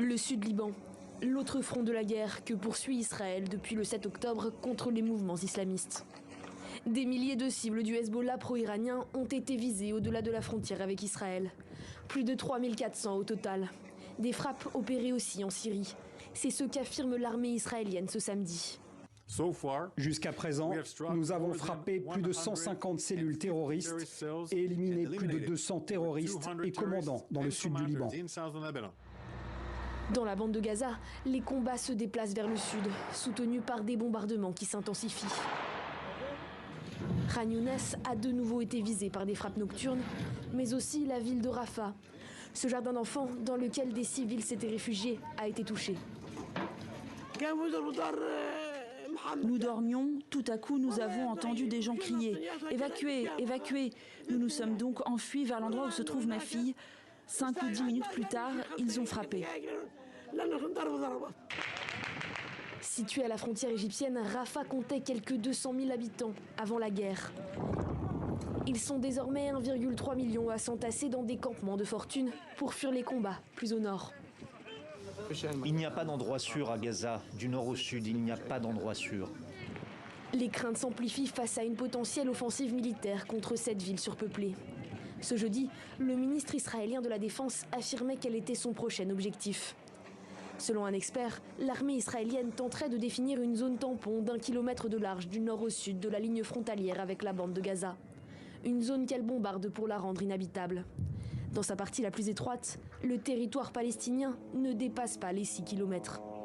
Le Sud-Liban, l'autre front de la guerre que poursuit Israël depuis le 7 octobre contre les mouvements islamistes. Des milliers de cibles du Hezbollah pro-iranien ont été visées au-delà de la frontière avec Israël. Plus de 3400 au total. Des frappes opérées aussi en Syrie. C'est ce qu'affirme l'armée israélienne ce samedi. Jusqu'à présent, nous avons frappé plus de 150 cellules terroristes et éliminé plus de 200 terroristes et commandants dans le sud du Liban. Dans la bande de Gaza, les combats se déplacent vers le sud, soutenus par des bombardements qui s'intensifient. Khan Younes a de nouveau été visé par des frappes nocturnes, mais aussi la ville de Rafah. Ce jardin d'enfants dans lequel des civils s'étaient réfugiés a été touché. Nous dormions, tout à coup nous avons entendu des gens crier « Évacuez, évacuez !» Nous nous sommes donc enfuis vers l'endroit où se trouve ma fille. 5 ou 10 minutes plus tard, ils ont frappé. Situé à la frontière égyptienne, Rafah comptait quelques 200 000 habitants avant la guerre. Ils sont désormais 1,3 million à s'entasser dans des campements de fortune pour fuir les combats plus au nord. Il n'y a pas d'endroit sûr à Gaza. Du nord au sud, il n'y a pas d'endroit sûr. Les craintes s'amplifient face à une potentielle offensive militaire contre cette ville surpeuplée. Ce jeudi, le ministre israélien de la Défense affirmait quel était son prochain objectif. Selon un expert, l'armée israélienne tenterait de définir une zone tampon d'1 kilomètre de large du nord au sud de la ligne frontalière avec la bande de Gaza. Une zone qu'elle bombarde pour la rendre inhabitable. Dans sa partie la plus étroite, le territoire palestinien ne dépasse pas les 6 kilomètres.